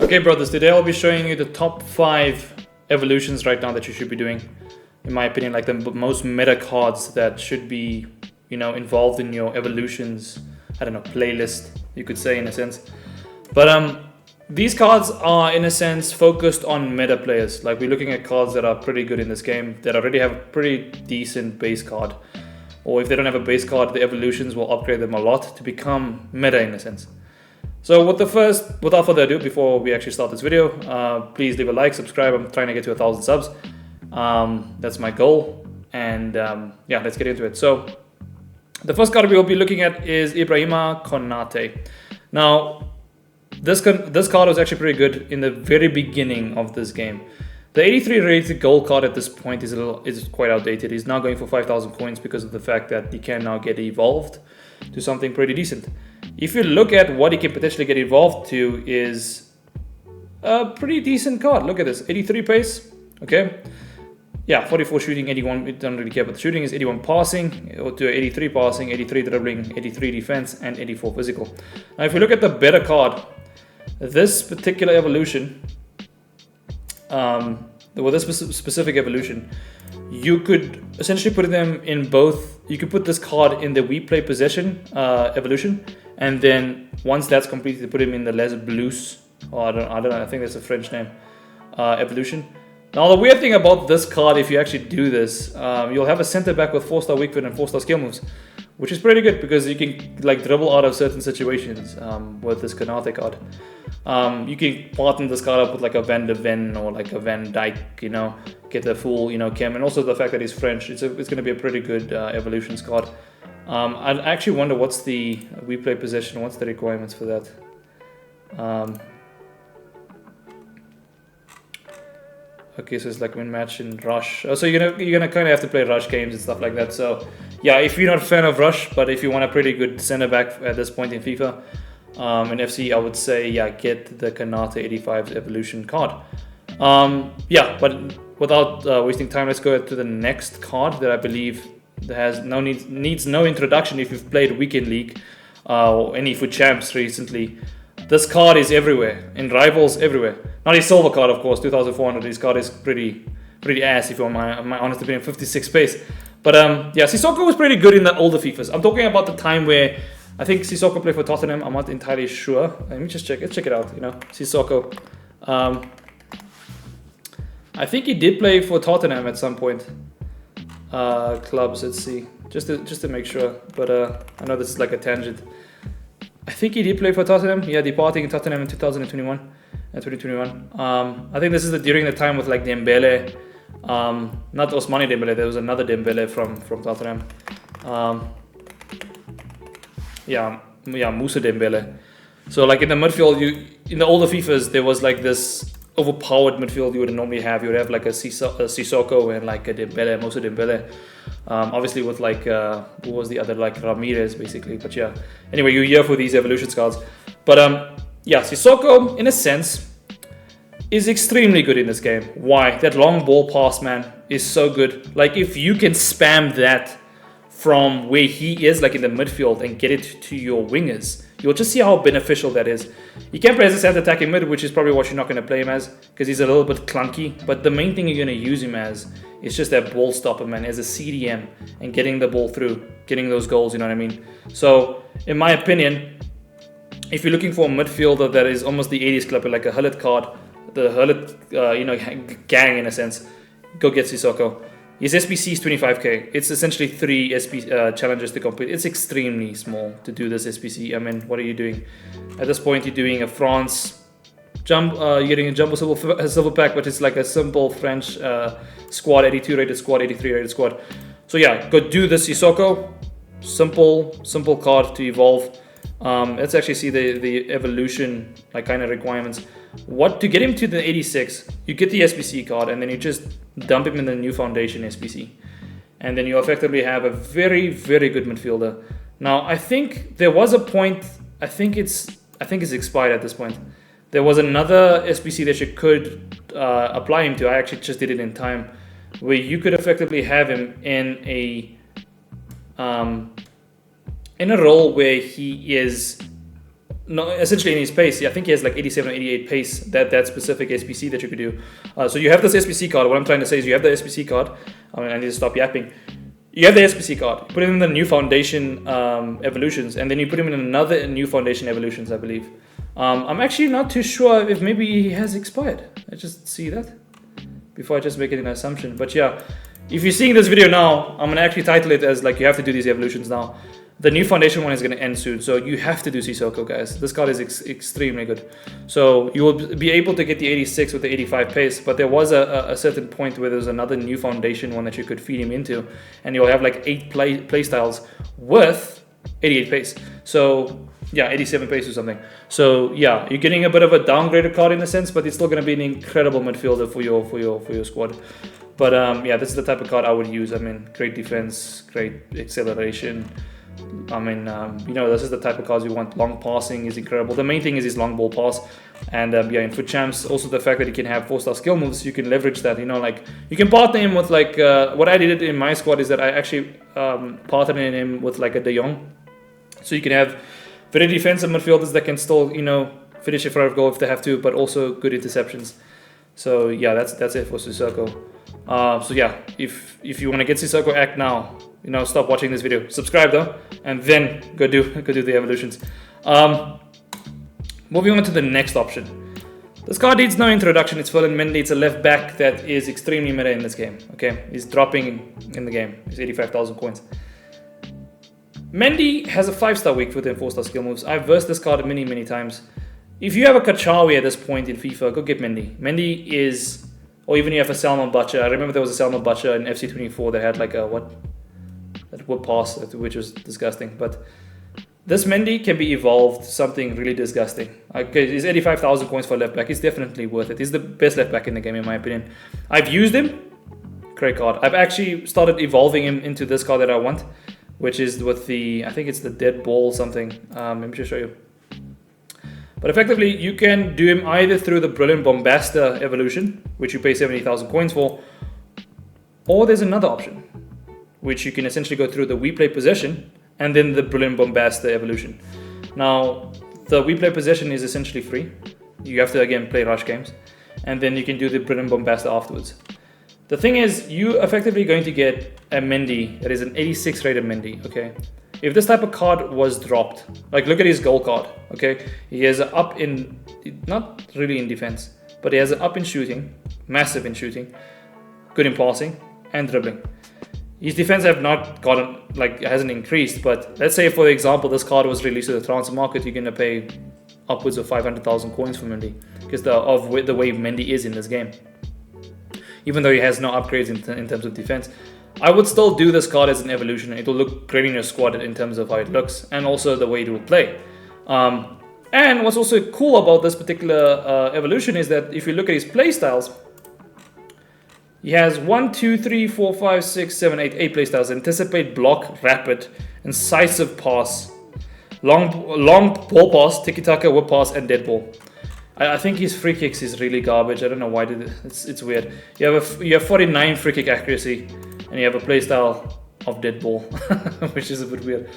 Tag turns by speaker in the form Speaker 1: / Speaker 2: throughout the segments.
Speaker 1: Okay, brothers, today I'll be showing you the top 5 evolutions right now that you should be doing. In my opinion, like the most meta cards that should be, involved in your evolutions, I don't know, playlist, you could say in a sense. But these cards are in a sense focused on meta players. Like we're looking at cards that are pretty good in this game, that already have a pretty decent base card. Or if they don't have a base card, the evolutions will upgrade them a lot to become meta in a sense. So without further ado, before we actually start this video, please leave a like, subscribe. I'm trying to get to 1,000 subs. That's my goal. And yeah, let's get into it. So the first card we will be looking at is Ibrahima Konate. Now, this card was actually pretty good in the very beginning of this game. The 83 rated gold card at this point is quite outdated. He's now going for 5,000 coins because of the fact that he can now get evolved to something pretty decent. If you look at what he can potentially get evolved to, is a pretty decent card. Look at this, 83 pace, okay? Yeah, 44 shooting, 81, it doesn't really care about the shooting, is 81 passing, or to 83 passing, 83 dribbling, 83 defense, and 84 physical. Now if you look at the better card, this particular evolution, this specific evolution, you could essentially put them in both. You could put this card in the we play possession evolution, and then once that's completed, put him in the Les Bleus, or I don't know, I think that's a French name, evolution. Now the weird thing about this card, if you actually do this, you'll have a center back with 4-star weak foot and 4-star skill moves, which is pretty good because you can like dribble out of certain situations with this Konate card. You can partner this card up with like a Van de Ven or like a Van Dijk, get the full, chem, and also the fact that he's French, it's going to be a pretty good evolutions card. I actually wonder what's the we play possession, what's the requirements for that? Okay, so it's like win match and rush. So you're gonna kind of have to play rush games and stuff like that. So yeah, if you're not a fan of rush, but if you want a pretty good center back at this point in FIFA, in FC, I would say yeah, get the Konate 85 evolution card. Yeah, but without wasting time, let's go to the next card that I believe that has needs no introduction if you've played Weekend League or any FUT Champs recently. This card is everywhere, in Rivals everywhere. Not his silver card, of course, 2,400. This card is pretty ass, if you want my honest opinion, 56 pace. But yeah, Sissoko was pretty good in the older FIFAs. I'm talking about the time where I think Sissoko played for Tottenham. I'm not entirely sure. Let me just check. Let's check it out. Sissoko. I think he did play for Tottenham at some point. Clubs. Let's see. Just to make sure. But I know this is like a tangent. I think he did play for Tottenham. Yeah, departing in Tottenham in 2021 and 2021. I think this is during the time with like Dembele, not Ousmane Dembele. There was another Dembele from Tottenham. Yeah, Moussa Dembele. So like in the midfield, in the older FIFAs, there was like this overpowered midfield you would normally have. You would have like a Sissoko and like a Dembele, Moussa Dembele. Obviously with like who was the other, like Ramirez basically. But yeah, anyway, you're here for these evolution cards. But yeah, Sissoko in a sense is extremely good in this game. Why? That long ball pass, man, is so good. Like if you can spam that from where he is, like in the midfield, and get it to your wingers, you'll just see how beneficial that is. You can play as a center attacking mid, which is probably what you're not going to play him as, because he's a little bit clunky. But the main thing you're going to use him as is just that ball stopper, man, as a CDM, and getting the ball through, getting those goals, you know what I mean? So, in my opinion, if you're looking for a midfielder that is almost the 80s club, like a Hullet card, the Hullet gang in a sense, go get Sissoko. His SPC is 25k. It's essentially 3 challenges to complete. It's extremely small to do this SPC. I mean, what are you doing? At this point, you're doing a France jump. You're getting a jumbo silver pack, but it's like a simple French squad, 82 rated squad, 83 rated squad. So yeah, go do this Sissoko. Simple card to evolve. Let's actually see the evolution like kind of requirements. To get him to the 86, you get the SPC card, and then you just dump him in the new foundation SPC, and then you effectively have a very good midfielder. Now I think there was a point. I think it's expired at this point. There was another SPC that you could apply him to. I actually just did it in time, where you could effectively have him in a role where he is no, essentially in his pace. I think he has like 87 or 88 pace, that specific SPC that you could do. So you have this SPC card. What I'm trying to say is you have the SPC card. I need to stop yapping. You have the SPC card. You put him in the new foundation evolutions, and then you put him in another new foundation evolutions, I believe. I'm actually not too sure if maybe he has expired. I just see that before I just make it an assumption. But yeah, if you're seeing this video now, I'm gonna actually title it as like you have to do these evolutions now. The new foundation one is going to end soon, so you have to do Sissoko, guys. This card is extremely good. So you will be able to get the 86 with the 85 pace, but there was a certain point where there's another new foundation one that you could feed him into, and you'll have like 8 play styles with 88 pace. So yeah, 87 pace or something. So yeah, you're getting a bit of a downgraded card in a sense, but it's still going to be an incredible midfielder for your squad. But yeah, this is the type of card I would use. I mean, great defense, great acceleration. I mean, this is the type of cards you want. Long passing is incredible. The main thing is his long ball pass. And yeah, in foot champs, also the fact that he can have 4-star skill moves, you can leverage that. Like you can partner him with like, what I did in my squad is that I actually partnered him with like a De Jong. So you can have very defensive midfielders that can still, finish in front of goal if they have to, but also good interceptions. So yeah, that's it for Sissoko. So yeah, if you want to get Sissoko, act now. Stop watching this video. Subscribe though, and then go do the evolutions. Moving on to the next option. This card needs no introduction. It's Ferland Mendy. It's a left back that is extremely meta in this game. Okay, he's dropping in the game. He's 85,000 coins. Mendy has a 5-star week within 4-star skill moves. I've versed this card many times. If you have a Kachawi at this point in FIFA, go get Mendy. Mendy is, or even you have a Salman Butcher. I remember there was a Salman Butcher in FC24 that had like a that would pass, which was disgusting. But this Mendy can be evolved to something really disgusting. Okay, he's 85,000 coins for left back. He's definitely worth it. He's the best left back in the game, in my opinion. I've used him. Great card. I've actually started evolving him into this card that I want, which is with the, I think it's the dead ball something. Let me just show you. But effectively, you can do him either through the Brilliant Bombasta evolution, which you pay 70,000 coins for, or there's another option, which you can essentially go through the We Play Possession and then the Brilliant Bombasta evolution. Now, the We Play Possession is essentially free. You have to, again, play rush games. And then you can do the Brilliant Bombasta afterwards. The thing is, you effectively going to get a Mendy that is an 86 rated Mendy, okay? If this type of card was dropped, like look at his goal card, okay? He has an up in, not really in defense, but he has an up in shooting, massive in shooting, good in passing, and dribbling. His defense have not gotten, like, hasn't increased, but let's say, for example, this card was released to the transfer market, you're going to pay upwards of 500,000 coins for Mendy because of the way Mendy is in this game. Even though he has no upgrades in terms of defense, I would still do this card as an evolution. It will look great in your squad in terms of how it looks and also the way it will play. And what's also cool about this particular evolution is that if you look at his play styles, he has 1, 2, 3, 4, 5, 6, 7, 8 playstyles. Anticipate, block, rapid, incisive pass, long ball pass, tiki-taka, whip pass, and dead ball. I think his free kicks is really garbage. I don't know why it's weird. You have 49 free kick accuracy, and you have a playstyle of dead ball, which is a bit weird.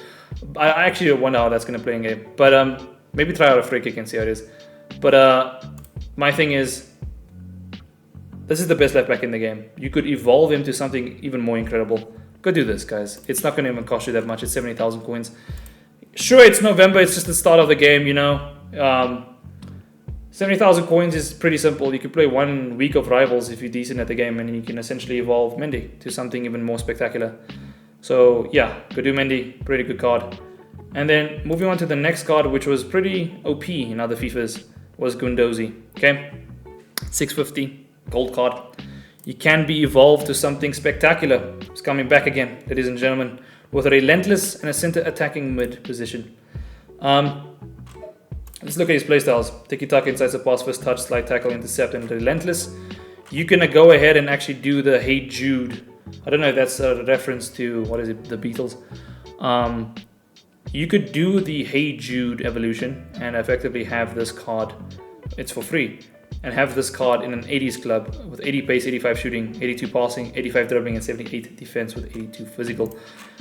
Speaker 1: I actually wonder how that's going to play in game. But maybe try out a free kick and see how it is. But my thing is, this is the best left back in the game. You could evolve him to something even more incredible. Go do this, guys. It's not going to even cost you that much. It's 70,000 coins. Sure, it's November. It's just the start of the game, 70,000 coins is pretty simple. You could play 1 week of Rivals if you're decent at the game, and you can essentially evolve Mendy to something even more spectacular. So yeah, go do Mendy. Pretty good card. And then moving on to the next card, which was pretty OP in other FIFAs, was Gundozi. Okay, 650. Gold card. You can be evolved to something spectacular. It's coming back again, ladies and gentlemen, with a relentless and a center attacking mid position. Let's look at his playstyles. Tiki-taka, inside the pass, first touch, slide tackle, intercept, and relentless. You can go ahead and actually do the Hey Jude. I don't know if that's a reference to, what is it, the Beatles. You could do the Hey Jude evolution and effectively have this card. It's for free. and have this card in an 80s club with 80 pace, 85 shooting, 82 passing, 85 dribbling, and 78 defense with 82 physical.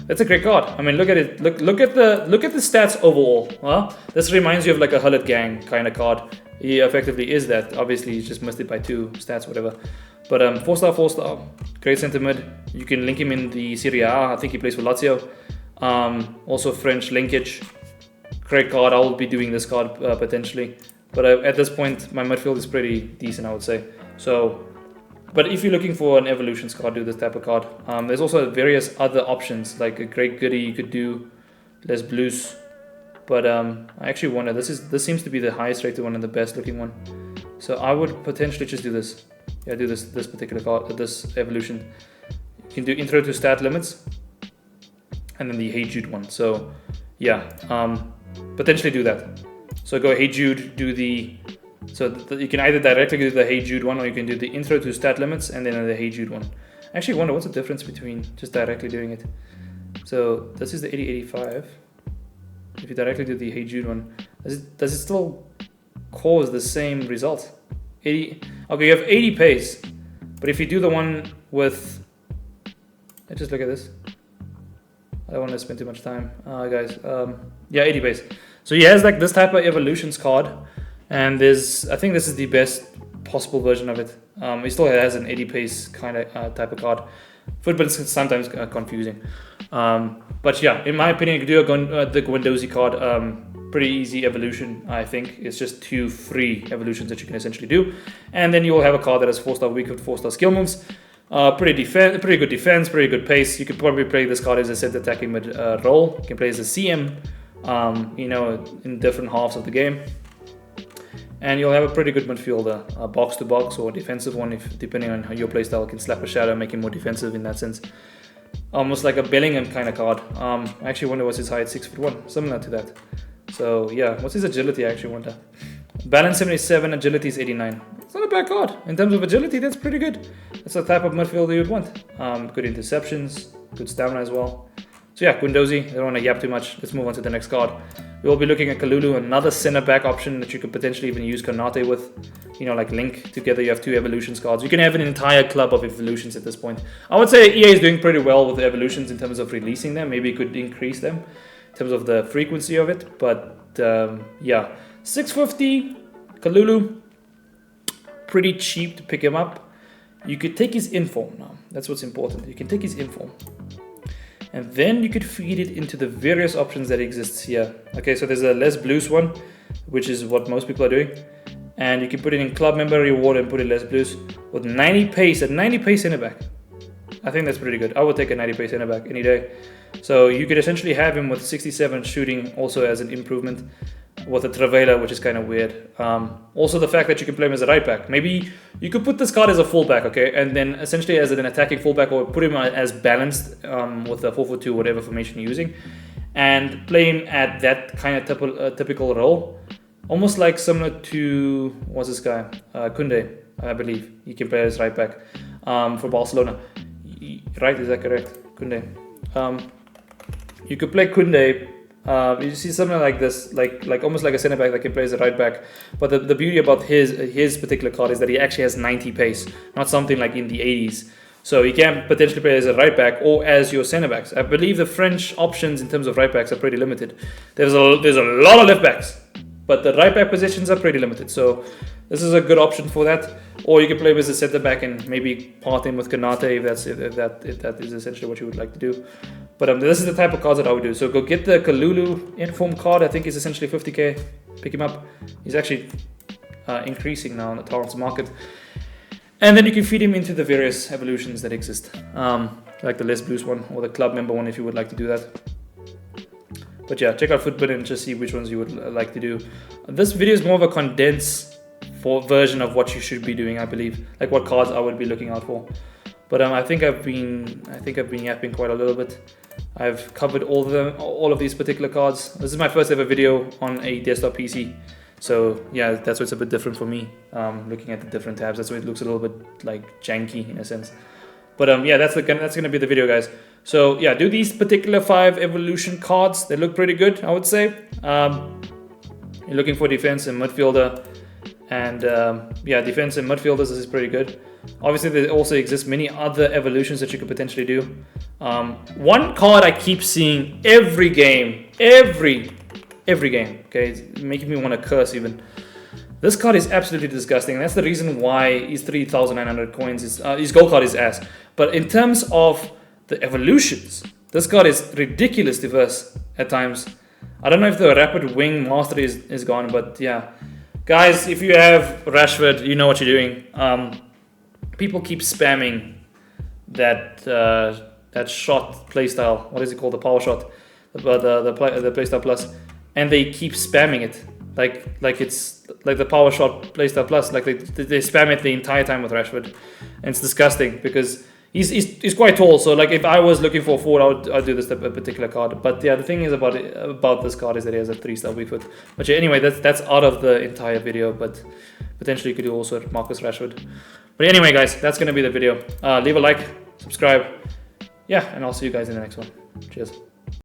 Speaker 1: That's a great card. I mean, look at it. Look at the stats overall. This reminds you of like a Hullet Gang kind of card. He effectively is that. Obviously, he's just missed it by 2 stats, whatever. But 4-star, 4-star, great center mid. You can link him in the Serie A. I think he plays for Lazio. Also French linkage. Great card. I will be doing this card potentially. But at this point, my midfield is pretty decent, I would say. So, but if you're looking for an evolutions card, do this type of card. There's also various other options, like a great goodie you could do, Les Blues. But I actually wonder, this seems to be the highest rated one and the best looking one. So I would potentially just do this. Yeah, do this particular card, this evolution. You can do intro to stat limits, and then the Hey Jude one. So yeah, potentially do that. So go Hey Jude, do the, you can either directly do the Hey Jude one, or you can do the intro to stat limits and then the Hey Jude one. I actually wonder what's the difference between just directly doing it. So this is the 80-85. If you directly do the Hey Jude one, does it still cause the same result? 80. Okay, you have 80 pace, but if you do the one with, let's just look at this. I don't want to spend too much time, guys. Yeah, 80 pace. So he has like this type of evolutions card, and I think this is the best possible version of it. He still has an 80 pace kind of type of card. Football is sometimes confusing, but yeah, in my opinion, you could do the Guendouzi card. Pretty easy evolution, I think. It's just 2 free evolutions that you can essentially do, and then you will have a card that has 4-star weak with 4-star skill moves. Pretty good defense, pretty good pace. You could probably play this card as a set attacking mid role. You can play as a CM, in different halves of the game. And you'll have a pretty good midfielder, box to box or defensive one, if depending on how your playstyle, can slap a shadow, make him more defensive in that sense. Almost like a Bellingham kind of card. I actually wonder what's his height, 6'1", similar to that. So yeah, what's his agility? I actually wonder. Balance 77, agility is 89. It's not a bad card. In terms of agility, that's pretty good. That's the type of midfielder you'd want. Good interceptions, good stamina as well. So yeah, Guendouzi, I don't want to yap too much. Let's move on to the next card. We'll be looking at Kalulu, another center back option that you could potentially even use Konate with. Like link together, you have 2 evolutions cards. You can have an entire club of evolutions at this point. I would say EA is doing pretty well with the evolutions in terms of releasing them. Maybe it could increase them in terms of the frequency of it. But yeah, 650 Kalulu, pretty cheap to pick him up. You could take his inform now. That's what's important. You can take his inform, and then you could feed it into the various options that exists here. Okay, so there's a Les Blues one, which is what most people are doing. And you can put it in club member reward and put it Les Blues with 90 pace, a 90 pace center back. I think that's pretty good. I would take a 90 pace center back any day. So you could essentially have him with 67 shooting also as an improvement, with a Travela, which is kind of weird. Also the fact that you can play him as a right back. Maybe you could put this card as a fullback, okay, and then essentially as an attacking fullback, or put him as balanced with a 4-4-2, whatever formation you're using, and play him at that kind of typical role. Almost like similar to, what's this guy? Kunde, I believe. He can play as right back for Barcelona. Right, is that correct? Kunde. You could play Kunde. You see something like this, like almost like a centre back that can play as a right back. But the beauty about his particular card is that he actually has 90 pace, not something like in the 80s. So he can potentially play as a right back or as your centre backs. I believe the French options in terms of right backs are pretty limited. There's a lot of left backs, but the right back positions are pretty limited. So this is a good option for that. Or you can play with a centre back and maybe part in with Konate if that is essentially what you would like to do. But this is the type of cards that I would do. So go get the Kalulu inform card. I think is essentially 50k. Pick him up. He's actually increasing now on the Torrents market. And then you can feed him into the various evolutions that exist, like the Les Blues one or the club member one if you would like to do that. But yeah, check out Footbit and just see which ones you would like to do. This video is more of a condensed version of what you should be doing, I believe, like what cards I would be looking out for. But I think I've been yapping quite a little bit. I've covered all of these particular cards. This is my first ever video on a desktop PC. So yeah, that's why it's a bit different for me, looking at the different tabs. That's why it looks a little bit like janky in a sense. But yeah, that's gonna be the video, guys. So yeah, do these particular 5 evolution cards. They look pretty good, I would say. You're looking for defense and midfielder. And yeah, defensive midfielders, this is pretty good. Obviously, there also exist many other evolutions that you could potentially do. One card I keep seeing every game, every game. Okay, it's making me want to curse even. This card is absolutely disgusting. That's the reason why his 3,900 coins is his gold card is ass. But in terms of the evolutions, this card is ridiculous diverse at times. I don't know if the rapid wing mastery is gone, but yeah, guys, if you have Rashford, you know what you're doing. People keep spamming that that shot playstyle. What is it called? The power shot, the playstyle plus, and they keep spamming it like it's like the power shot playstyle plus. Like they spam it the entire time with Rashford, and it's disgusting because he's quite tall. So like if I was looking for a forward, I'd do this particular card. But yeah, the thing is about this card is that he has a 3-star weak foot. But yeah, anyway, that's out of the entire video. But potentially you could do also Marcus Rashford. But anyway, guys, that's gonna be the video. Leave a like, subscribe. Yeah, and I'll see you guys in the next one. Cheers.